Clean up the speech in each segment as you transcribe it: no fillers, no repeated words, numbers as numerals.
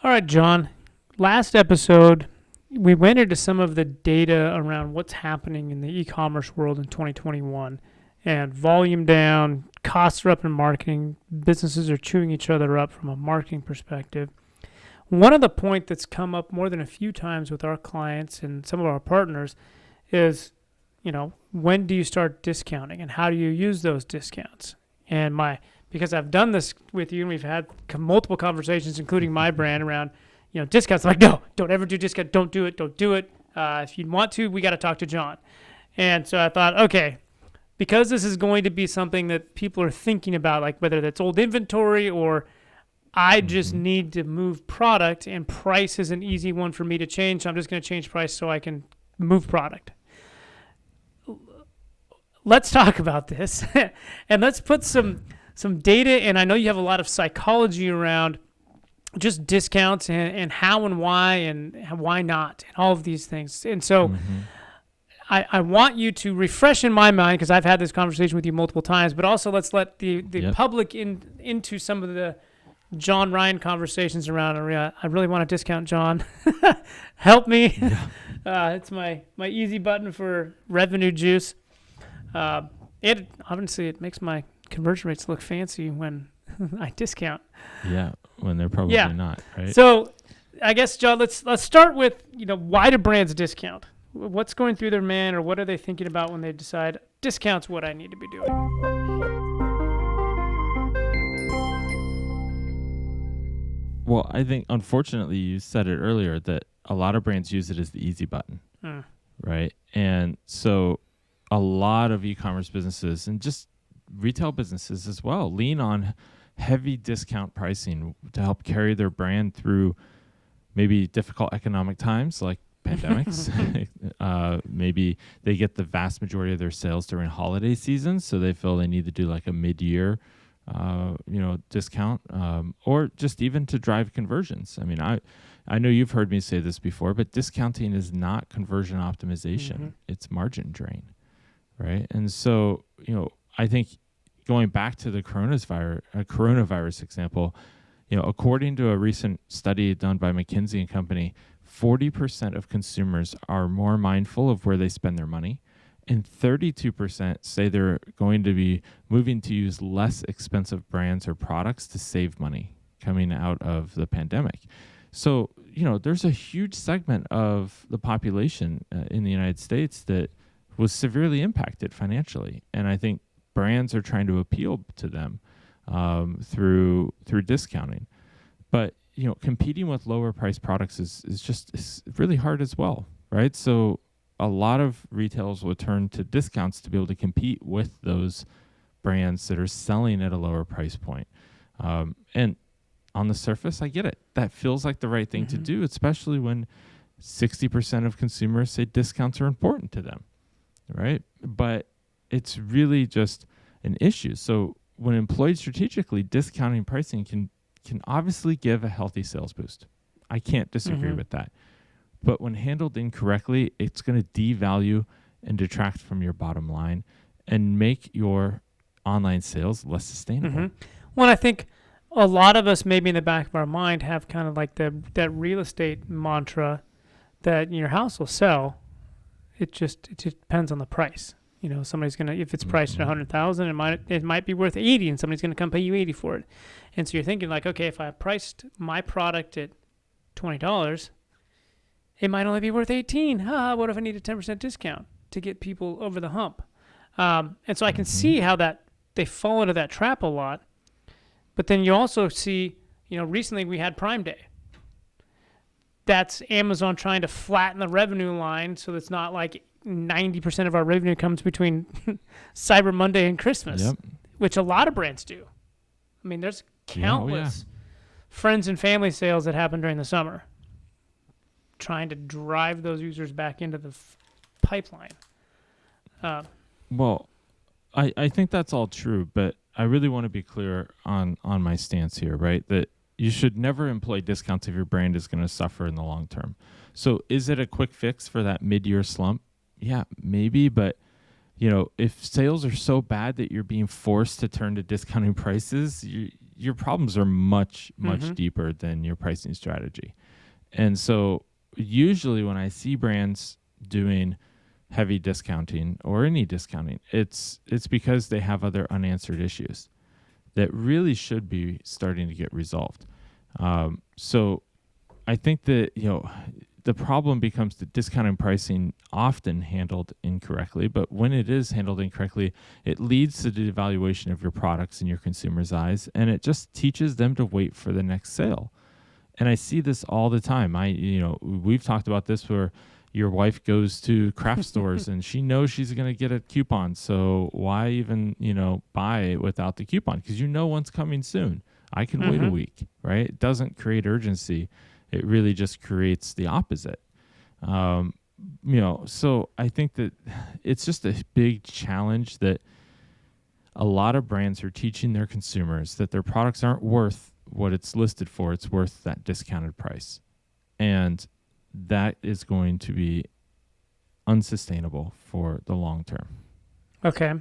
All right, John. Last episode, we went into some of the data around what's happening in the e-commerce world in 2021, and volume down, costs are up in marketing, businesses are chewing each other up from a marketing perspective. One of the point that's come up more than a few times with our clients and some of our partners is, when do you start discounting and how do you use those discounts? And because I've done this with you and we've had multiple conversations, including my brand around, discounts. I'm like, no, don't ever do discount. Don't do it. If you want to, we got to talk to John. And so I thought, okay, because this is going to be something that people are thinking about, like whether that's old inventory or I just need to move product, and price is an easy one for me to change. So I'm just going to change price so I can move product. Let's talk about this and let's put some data, and I know you have a lot of psychology around just discounts and how and why not and all of these things. And so I want you to refresh in my mind, because I've had this conversation with you multiple times, but also let's let the public into some of the John Ryan conversations around, I really want to discount, John. Help me. Yeah. It's my easy button for revenue juice. It makes my conversion rates look fancy when I discount. Yeah, when they're probably not, right? So I guess, John, let's start with, why do brands discount? What's going through their mind, or what are they thinking about when they decide discount's what I need to be doing? Well, I think, unfortunately, you said it earlier, that a lot of brands use it as the easy button, right? And so a lot of e-commerce businesses, and just retail businesses as well, lean on heavy discount pricing to help carry their brand through maybe difficult economic times like pandemics. Maybe they get the vast majority of their sales during holiday seasons, so they feel they need to do like a mid-year discount, or just even to drive conversions. I mean, I know you've heard me say this before, but discounting is not conversion optimization. It's margin drain, right? And so, I think going back to the coronavirus example, according to a recent study done by McKinsey & Company, 40% of consumers are more mindful of where they spend their money, and 32% say they're going to be moving to use less expensive brands or products to save money coming out of the pandemic. So, there's a huge segment of the population in the United States that was severely impacted financially. And I think brands are trying to appeal to them through discounting. But, competing with lower priced products is really hard as well, right? So a lot of retailers will turn to discounts to be able to compete with those brands that are selling at a lower price point. And on the surface, I get it. That feels like the right thing to do, especially when 60% of consumers say discounts are important to them, right? But it's really just an issue. So when employed strategically, discounting pricing can obviously give a healthy sales boost. I can't disagree with that. But when handled incorrectly, it's going to devalue and detract from your bottom line and make your online sales less sustainable. Well, I think a lot of us, maybe in the back of our mind, have kind of like that real estate mantra that your house will sell. It just depends on the price. Somebody's gonna, if it's priced at $100,000, it might be worth 80, and somebody's gonna come pay you 80 for it. And so you're thinking like, okay, if I priced my product at $20, it might only be worth 18. What if I need a 10% discount to get people over the hump? And so I can see how that they fall into that trap a lot. But then you also see, recently we had Prime Day. That's Amazon trying to flatten the revenue line so it's not like 90% of our revenue comes between Cyber Monday and Christmas, which a lot of brands do. I mean, there's countless friends and family sales that happen during the summer, trying to drive those users back into the pipeline. Well, I think that's all true, but I really want to be clear on my stance here, right? That you should never employ discounts if your brand is going to suffer in the long term. So is it a quick fix for that mid-year slump? Yeah, maybe, but if sales are so bad that you're being forced to turn to discounting prices, your problems are much Mm-hmm. deeper than your pricing strategy. And so usually when I see brands doing heavy discounting or any discounting, it's because they have other unanswered issues that really should be starting to get resolved. So I think that, the problem becomes the discounting pricing often handled incorrectly, but when it is handled incorrectly, it leads to the devaluation of your products in your consumers' eyes, and it just teaches them to wait for the next sale. And I see this all the time. We've talked about this where your wife goes to craft stores and she knows she's going to get a coupon. So why even, buy it without the coupon? Because one's coming soon. I can wait a Mm-hmm. week, right? It doesn't create urgency. It really just creates the opposite. So I think that it's just a big challenge that a lot of brands are teaching their consumers that their products aren't worth what it's listed for. It's worth that discounted price. And that is going to be unsustainable for the long term. Okay.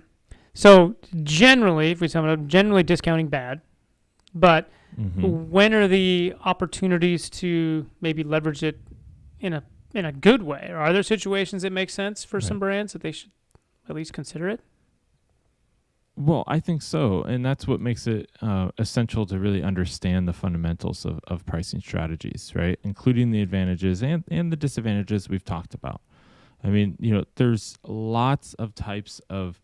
So generally, if we sum it up, generally discounting bad, but Mm-hmm. when are the opportunities to maybe leverage it in a good way? Or are there situations that make sense for some brands that they should at least consider it? Well, I think so. And that's what makes it essential to really understand the fundamentals of pricing strategies, right? Including the advantages and the disadvantages we've talked about. I mean, there's lots of types of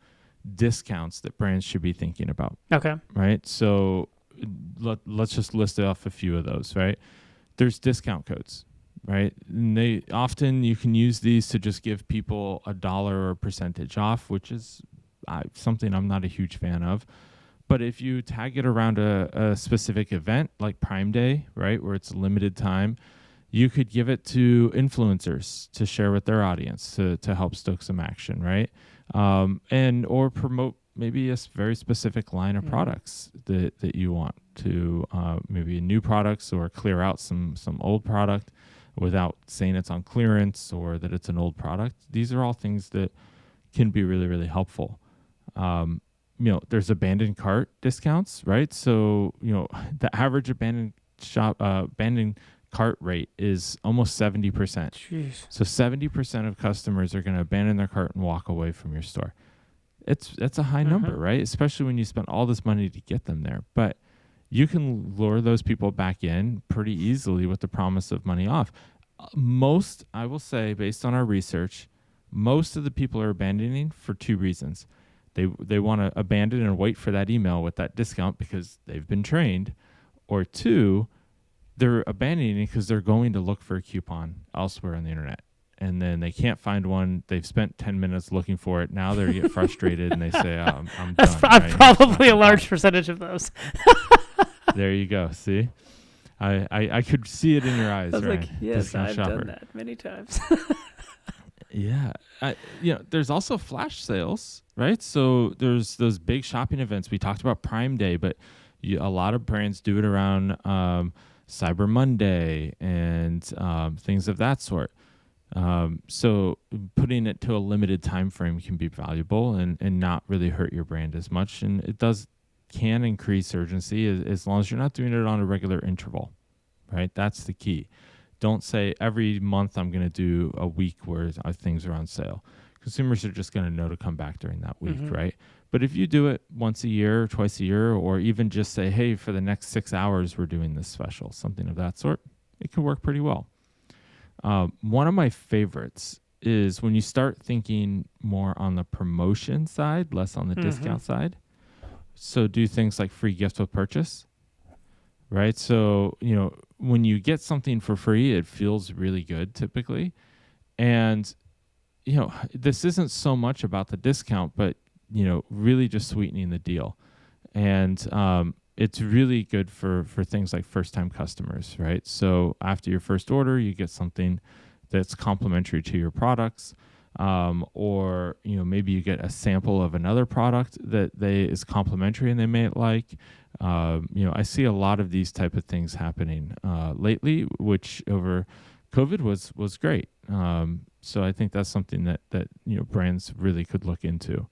discounts that brands should be thinking about, Okay. right? So let's just list off a few of those, right? There's discount codes, right? And you can use these to just give people $1 or a percentage off, which is something I'm not a huge fan of. But if you tag it around a specific event like Prime Day, right, where it's limited time, you could give it to influencers to share with their audience to help stoke some action, right? Or promote maybe a very specific line of products that you want to, maybe new products, or clear out some old product without saying it's on clearance or that it's an old product. These are all things that can be really, really helpful. There's abandoned cart discounts, right? So, the average abandoned cart rate is almost 70%. Jeez. So 70% of customers are going to abandon their cart and walk away from your store. That's a high number, right? Especially when you spend all this money to get them there. But you can lure those people back in pretty easily with the promise of money off. Most, I will say, based on our research, most of the people are abandoning for two reasons. They want to abandon and wait for that email with that discount because they've been trained. Or two, they're abandoning because they're going to look for a coupon elsewhere on the internet. And then they can't find one. They've spent 10 minutes looking for it. Now they get frustrated and they say, I'm That's done. Right? probably a large percentage of those. There you go. See? I could see it in your eyes, I was right? like, yes, Discount I've shopper. done that many times. Yeah. There's also flash sales, right? So there's those big shopping events. We talked about Prime Day, but a lot of brands do it around Cyber Monday and things of that sort. So putting it to a limited time frame can be valuable and not really hurt your brand as much. And it can increase urgency as long as you're not doing it on a regular interval, right? That's the key. Don't say every month I'm going to do a week where things are on sale. Consumers are just going to know to come back during that week, right? But if you do it once a year, or twice a year, or even just say, hey, for the next 6 hours, we're doing this special, something of that sort, it can work pretty well. One of my favorites is when you start thinking more on the promotion side, less on the discount side. So do things like free gift with purchase, right? So, when you get something for free, it feels really good typically. And, this isn't so much about the discount, but, really just sweetening the deal. And it's really good for things like first-time customers, right? So after your first order, you get something that's complementary to your products. Or maybe you get a sample of another product that is complementary and they may like. I see a lot of these type of things happening lately, which over COVID was great. So I think that's something that brands really could look into.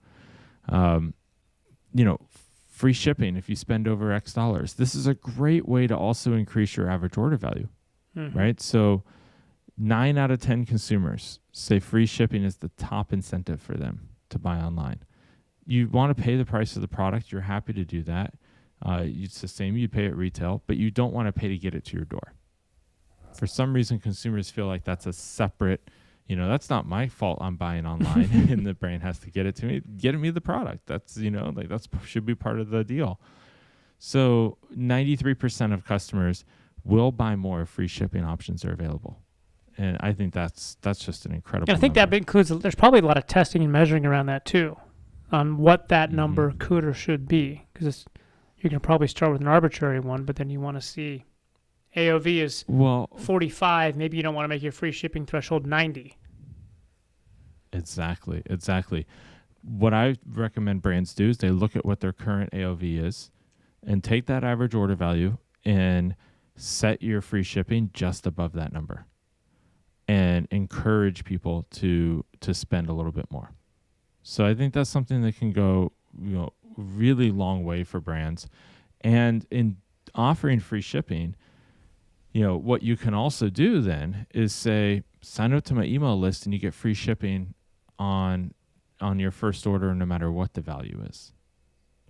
free shipping if you spend over X dollars. This is a great way to also increase your average order value, right? So 9 out of 10 consumers say free shipping is the top incentive for them to buy online. You want to pay the price of the product. You're happy to do that. It's the same. You pay at retail, but you don't want to pay to get it to your door. For some reason, consumers feel like that's a separate, that's not my fault I'm buying online and the brand has to get it to me. Get me the product. That's, that's should be part of the deal. So 93% of customers will buy more if free shipping options are available. And I think that's just an incredible And I think number. that includes, there's probably a lot of testing and measuring around that too, on what that number could or should be. Because you can probably start with an arbitrary one, but then you want to see AOV is 45. Maybe you don't want to make your free shipping threshold 90. Exactly. What I recommend brands do is they look at what their current AOV is and take that average order value and set your free shipping just above that number and encourage people to spend a little bit more. So I think that's something that can go, really long way for brands. And in offering free shipping, what you can also do then is say, sign up to my email list and you get free shipping on your first order no matter what the value is,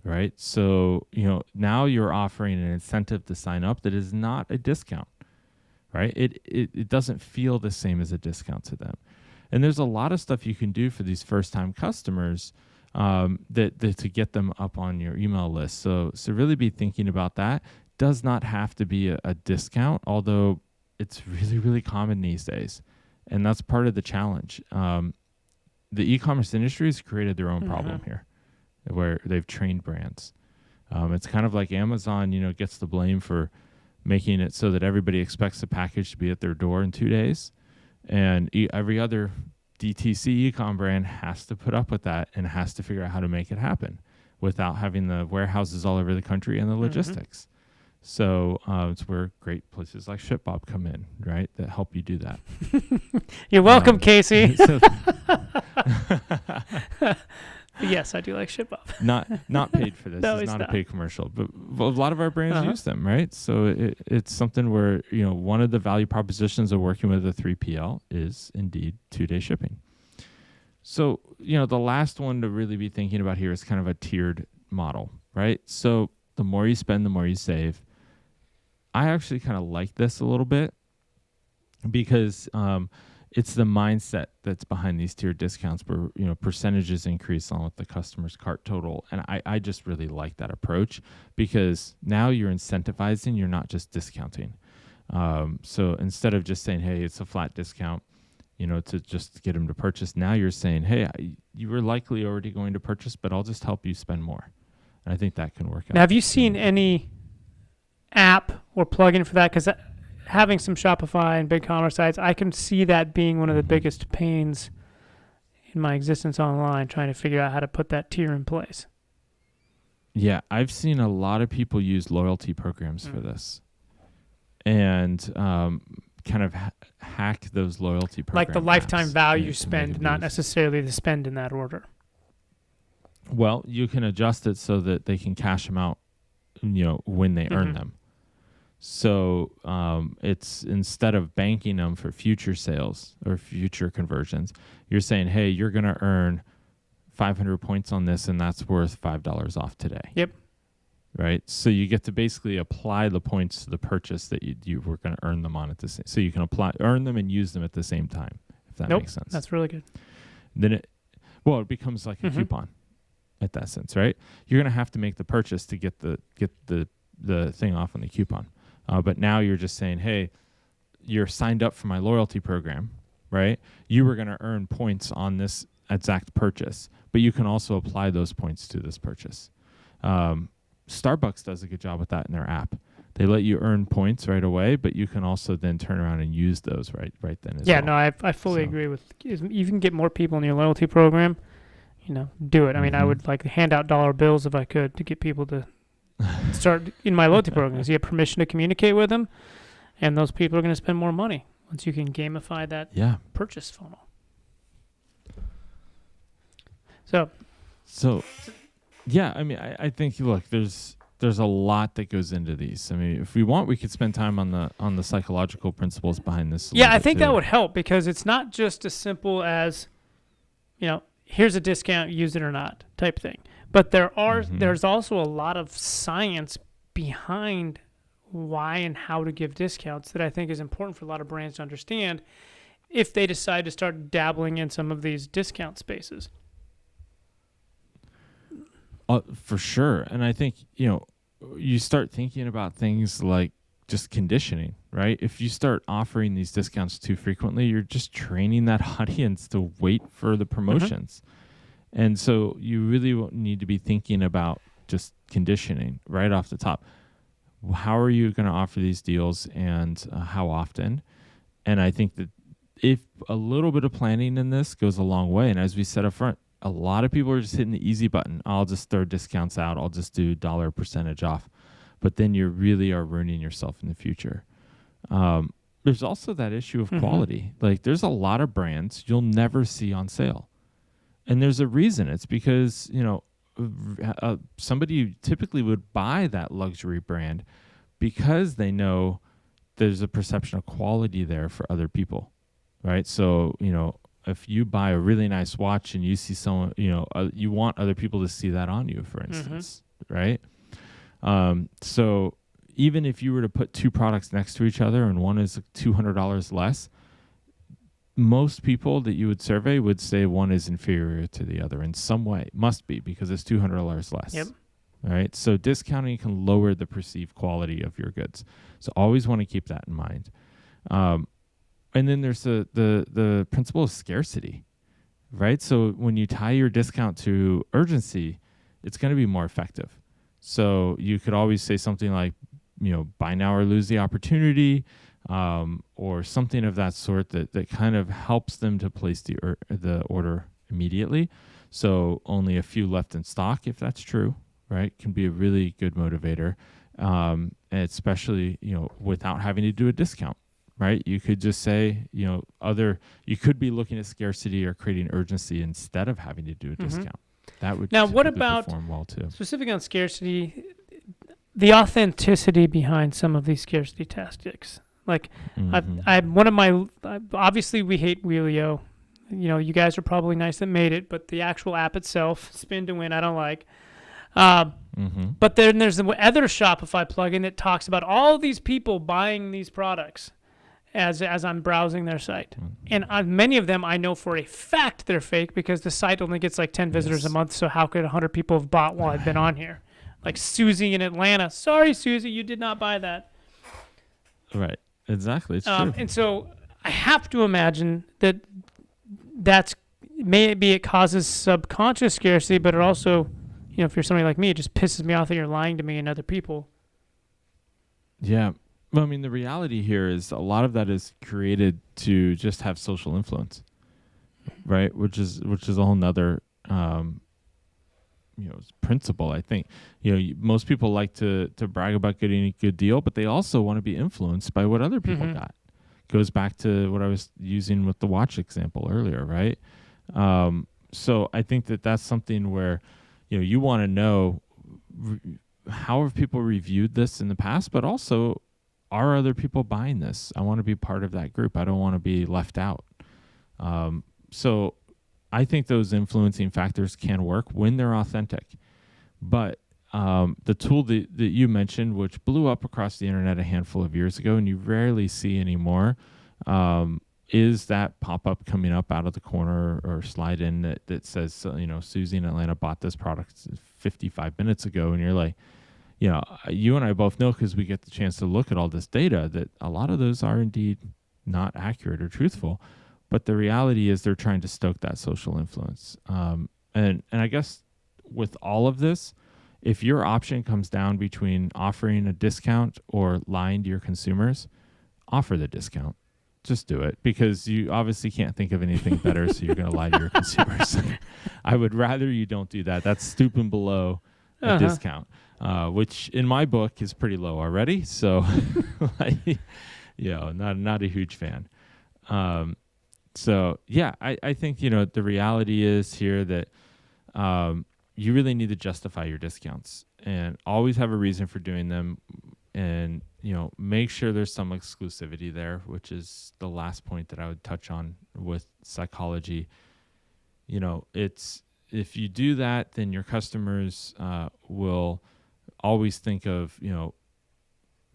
right? So, now you're offering an incentive to sign up that is not a discount, right? It doesn't feel the same as a discount to them. And there's a lot of stuff you can do for these first-time customers that to get them up on your email list. So really be thinking about that. Does not have to be a discount, although it's really, really common these days. And that's part of the challenge. The e-commerce industry has created their own problem here, where they've trained brands. It's kind of like Amazon, gets the blame for making it so that everybody expects the package to be at their door in 2 days. And every other DTC e-com brand has to put up with that and has to figure out how to make it happen without having the warehouses all over the country and the logistics. So it's where great places like ShipBob come in, right, that help you do that. You're welcome, Casey. Yes, I do like ShipBob. Not paid for this. No, it's not not a paid commercial, but a lot of our brands use them, right? So it's something where one of the value propositions of working with a 3PL is indeed 2-day shipping. So the last one to really be thinking about here is kind of a tiered model, right? So the more you spend, the more you save. I actually kind of like this a little bit because it's the mindset that's behind these tiered discounts where, percentages increase on what the customer's cart total. And I just really like that approach because now you're incentivizing, you're not just discounting. So instead of just saying, hey, it's a flat discount, to just get them to purchase, now you're saying, hey, you were likely already going to purchase, but I'll just help you spend more. And I think that can work out. Now, have you seen any app or plugin for that? Because having some Shopify and BigCommerce sites, I can see that being one of the biggest pains in my existence online, trying to figure out how to put that tier in place. Yeah, I've seen a lot of people use loyalty programs for this and kind of hack those loyalty programs. Like the lifetime value spend, not necessarily the spend in that order. Well, you can adjust it so that they can cash them out, when they earn them. So it's instead of banking them for future sales or future conversions, you're saying, hey, you're going to earn 500 points on this, and that's worth $5 off today. Yep. Right? So you get to basically apply the points to the purchase that you were going to earn them on at the same. So you can earn them and use them at the same time, if that makes sense. That's really good. Then it becomes like a coupon at that sense, right? You're going to have to make the purchase to get the thing off on the coupon. But now you're just saying, hey, you're signed up for my loyalty program, right? You were going to earn points on this exact purchase, but you can also apply those points to this purchase. Starbucks does a good job with that in their app. They let you earn points right away, but you can also then turn around and use those right then as well. Yeah, no, I fully agree with. If you can get more people in your loyalty program, do it. I mean, I would like to hand out dollar bills if I could to get people to start in my loyalty programs. You have permission to communicate with them, and those people are going to spend more money once you can gamify that purchase funnel. So Yeah, I mean, I think look, there's a lot that goes into these. I mean, if we want, we could spend time on the psychological principles behind this. A Yeah, little I bit think that too. would help because it's not just as simple as, here's a discount, use it or not type thing. But Mhm. there's also a lot of science behind why and how to give discounts that I think is important for a lot of brands to understand if they decide to start dabbling in some of these discount spaces. For sure. And I think, you start thinking about things like just conditioning, right? If you start offering these discounts too frequently, you're just training that audience to wait for the Mm-hmm. promotions. And so you really need to be thinking about just conditioning right off the top. How are you going to offer these deals and how often? And I think that if a little bit of planning in this goes a long way, and as we said up front, a lot of people are just hitting the easy button. I'll just throw discounts out. I'll just do dollar percentage off. But then you really are ruining yourself in the future. There's also that issue of Mm-hmm. quality. Like there's a lot of brands you'll never see on sale. And there's a reason. It's because, somebody typically would buy that luxury brand because they know there's a perception of quality there for other people, right? So, if you buy a really nice watch and you see someone, you want other people to see that on you, for Mm-hmm. instance, right? So even if you were to put two products next to each other and one is $200 less, most people that you would survey would say one is inferior to the other in some way. Must be, because it's $200 less. Yep. Right. So discounting can lower the perceived quality of your goods. So always want to keep that in mind. And then there's the principle of scarcity, right? So when you tie your discount to urgency, it's going to be more effective. So you could always say something like, buy now or lose the opportunity, or something of that sort that kind of helps them to place the order immediately. So only a few left in stock, if that's true, right? Can be a really good motivator, and especially without having to do a discount. Right, you could just say, you could be looking at scarcity or creating urgency instead of having to do a Mm-hmm. discount. That would Now, what typically about perform well too. specific on scarcity, the authenticity behind some of these scarcity tactics? Like, Mhm. obviously we hate Wheelio. You guys are probably nice that made it, but the actual app itself, spin to win, I don't like. Mhm. But then there's the other Shopify plugin that talks about all these people buying these products as I'm browsing their site. And many of them I know for a fact they're fake because the site only gets like 10 visitors a Yes. month, so how could 100 people have bought while I've been on here? Like Susie in Atlanta. Sorry, Susie, you did not buy that. Right. Exactly. It's true. And so I have to imagine that maybe it causes subconscious scarcity, but it also, if you're somebody like me, it just pisses me off that you're lying to me and other people. Yeah. Well, I mean, the reality here is a lot of that is created to just have social influence, right? Which is a whole nother, principle. I think, most people like to brag about getting a good deal, but they also want to be influenced by what other people Mhm. got. Goes back to what I was using with the watch example earlier, right? So I think that's something where, you want to know how have people reviewed this in the past, but also, are other people buying this? I want to be part of that group. I don't want to be left out. So I think those influencing factors can work when they're authentic. But the tool that you mentioned, which blew up across the internet a handful of years ago and you rarely see anymore, is that pop-up coming up out of the corner or slide in that says, Susie in Atlanta bought this product 55 minutes ago. And you're like, you and I both know, because we get the chance to look at all this data, that a lot of those are indeed not accurate or truthful. But the reality is they're trying to stoke that social influence. And I guess with all of this, if your option comes down between offering a discount or lying to your consumers, offer the discount. Just do it, because you obviously can't think of anything better, so you're going to lie to your consumers. I would rather you don't do that. That's stooping below a discount, which in my book is pretty low already. So, not a huge fan. So yeah, I think, the reality is here that, you really need to justify your discounts and always have a reason for doing them. And, make sure there's some exclusivity there, which is the last point that I would touch on with psychology. It's, if you do that, then your customers will always think of,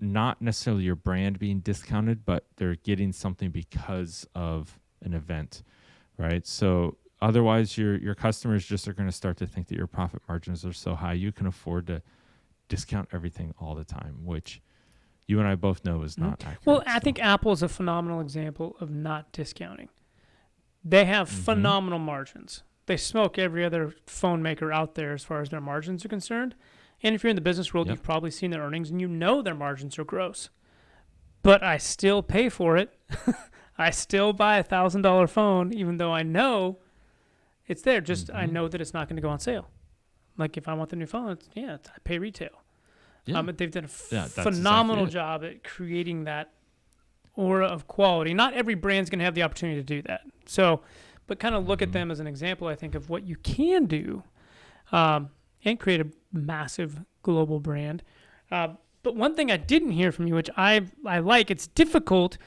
not necessarily your brand being discounted, but they're getting something because of an event, right? So otherwise, your customers just are going to start to think that your profit margins are so high you can afford to discount everything all the time, which you and I both know is not accurate. Well, I think Apple is a phenomenal example of not discounting. They have phenomenal margins. They smoke every other phone maker out there as far as their margins are concerned. And if you're in the business world, you've probably seen their earnings and their margins are gross. But I still pay for it. I still buy a $1,000 phone, even though I know it's there. Just I know that it's not going to go on sale. Like if I want the new phone, I pay retail. Yeah. But they've done a exactly phenomenal job at creating that aura of quality. Not every brand's going to have the opportunity to do that. So, but kind of look at them as an example, I think, of what you can do and create a massive global brand. But one thing I didn't hear from you, which I like, it's difficult,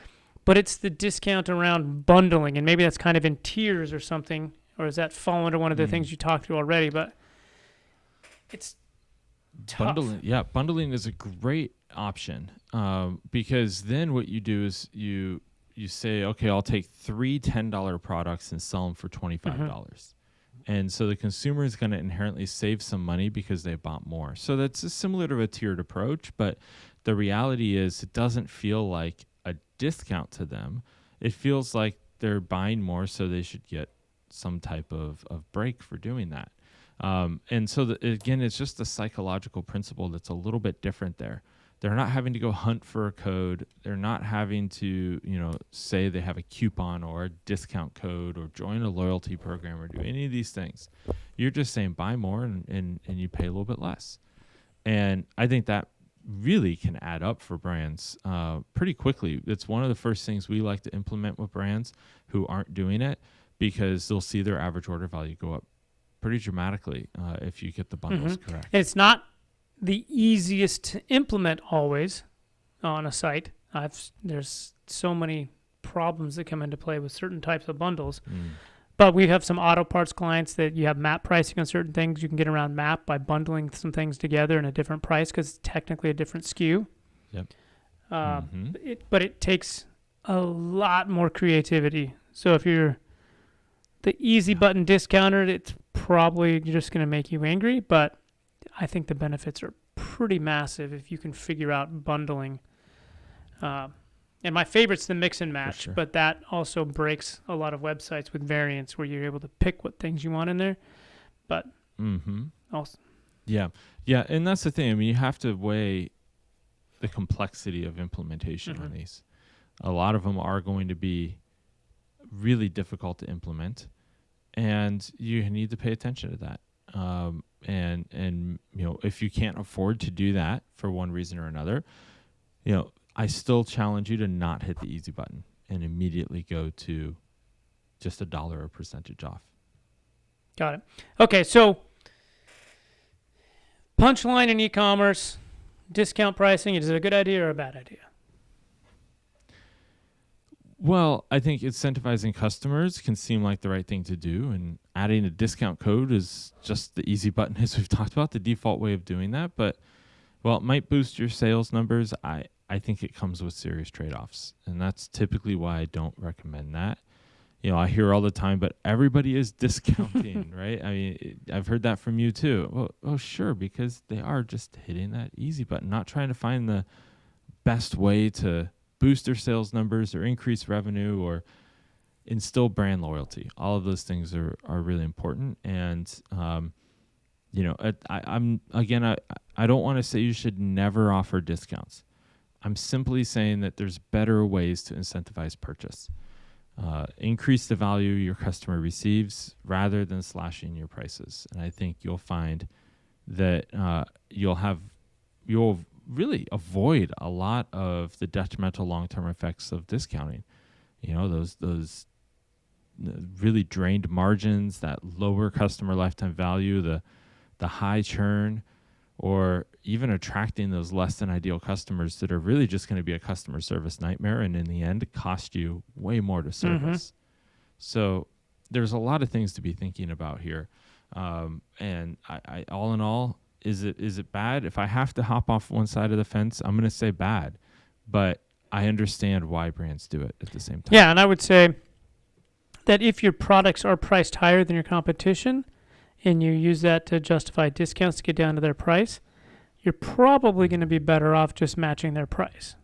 but it's the discount around bundling. And maybe that's kind of in tiers or something, or does that fall under one of the things you talked through already? But it's tough. Bundling is a great option because then what you do is you say, okay, I'll take 3 $10 products and sell them for $25. And so the consumer is going to inherently save some money because they bought more. So that's similar to a tiered approach, but the reality is it doesn't feel like a discount to them. It feels like they're buying more, so they should get some type of break for doing that. And so, again, it's just a psychological principle that's a little bit different there. They're not having to go hunt for a code. They're not having to, say they have a coupon or a discount code or join a loyalty program or do any of these things. You're just saying buy more and you pay a little bit less. And I think that really can add up for brands pretty quickly. It's one of the first things we like to implement with brands who aren't doing it because they'll see their average order value go up pretty dramatically if you get the bundles correct. It's not the easiest to implement always on a site. There's so many problems that come into play with certain types of bundles. But we have some auto parts clients that you have MAP pricing on certain things. You can get around MAP by bundling some things together in a different price because it's technically a different SKU. Yep. But it takes a lot more creativity. So if you're the easy button discounter, it's probably just going to make you angry, but I think the benefits are pretty massive if you can figure out bundling. And my favorite's the mix and match, but that also breaks a lot of websites with variants where you're able to pick what things you want in there. But also, yeah, and that's the thing. I mean, you have to weigh the complexity of implementation on these. A lot of them are going to be really difficult to implement, and you need to pay attention to that. And if you can't afford to do that for one reason or another, I still challenge you to not hit the easy button and immediately go to just $1 or percentage off. Got it. Okay, so punchline in e-commerce, discount pricing, is it a good idea or a bad idea? Well, I think incentivizing customers can seem like the right thing to do, and adding a discount code is just the easy button, as we've talked about, the default way of doing that. But, well, it might boost your sales numbers. I think it comes with serious trade-offs, and that's typically why I don't recommend that. I hear all the time, but everybody is discounting, right? I mean, I've heard that from you too. Well, sure, because they are just hitting that easy button, not trying to find the best way to boost their sales numbers or increase revenue or instill brand loyalty. All of those things are really important. And, I don't want to say you should never offer discounts. I'm simply saying that there's better ways to incentivize purchase. Increase the value your customer receives rather than slashing your prices. And I think you'll find that you'll really avoid a lot of the detrimental long-term effects of discounting. Those really drained margins, that lower customer lifetime value, the the high churn, or even attracting those less than ideal customers that are really just going to be a customer service nightmare, and in the end cost you way more to service. So there's a lot of things to be thinking about here. And I all in all, is it bad? If I have to hop off one side of the fence, I'm going to say bad, but I understand why brands do it at the same time. Yeah, and I would say that if your products are priced higher than your competition and you use that to justify discounts to get down to their price, you're probably going to be better off just matching their price.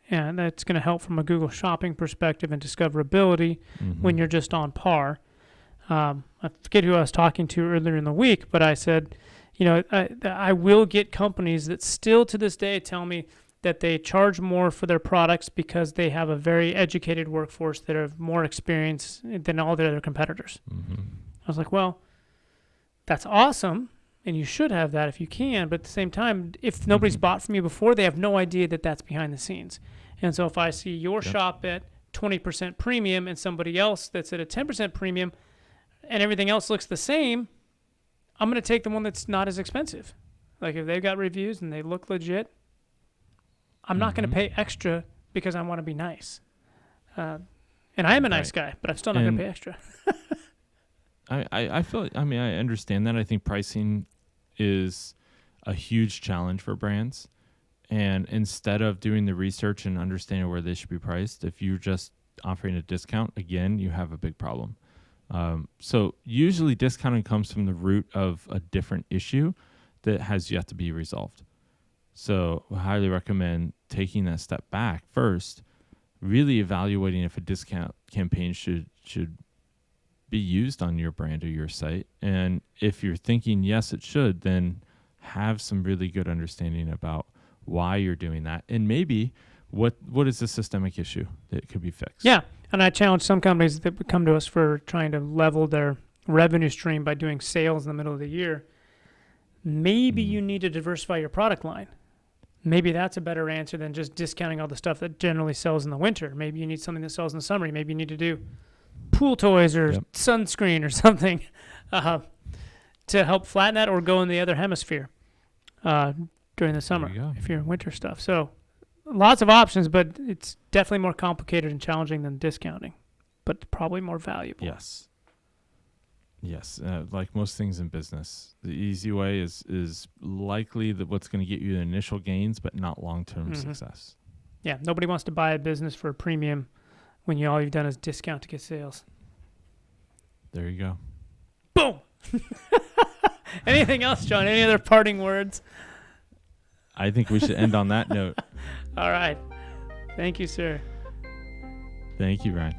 And that's going to help from a Google shopping perspective and discoverability when you're just on par. I forget who I was talking to earlier in the week, but I said, I will get companies that still to this day tell me that they charge more for their products because they have a very educated workforce that have more experience than all their other competitors. I was like, well, that's awesome, and you should have that if you can, but at the same time, if nobody's bought from you before, they have no idea that that's behind the scenes. And so if I see your shop at 20% premium and somebody else that's at a 10% premium and everything else looks the same, I'm going to take the one that's not as expensive. Like if they've got reviews and they look legit, I'm not going to pay extra because I want to be nice. And I am a nice guy, but I'm still not going to pay extra. I feel, I understand that. I think pricing is a huge challenge for brands. And instead of doing the research and understanding where they should be priced, if you're just offering a discount, again, you have a big problem. So usually discounting comes from the root of a different issue that has yet to be resolved. So I highly recommend taking that step back first, really evaluating if a discount campaign should be used on your brand or your site. And if you're thinking, yes, it should, then have some really good understanding about why you're doing that. And maybe what is the systemic issue that could be fixed? Yeah. And I challenge some companies that would come to us for trying to level their revenue stream by doing sales in the middle of the year. Maybe you need to diversify your product line. Maybe that's a better answer than just discounting all the stuff that generally sells in the winter. Maybe you need something that sells in the summer. Maybe you need to do pool toys or sunscreen or something to help flatten that, or go in the other hemisphere during the summer if you're winter stuff. So lots of options, but it's definitely more complicated and challenging than discounting, but probably more valuable. Yes, like most things in business, the easy way is likely that what's going to get you the initial gains, but not long-term success. Yeah, nobody wants to buy a business for a premium when all you've done is discount to get sales. There you go. Boom! Anything else, John? Any other parting words? I think we should end on that note. All right. Thank you, sir. Thank you, Ryan.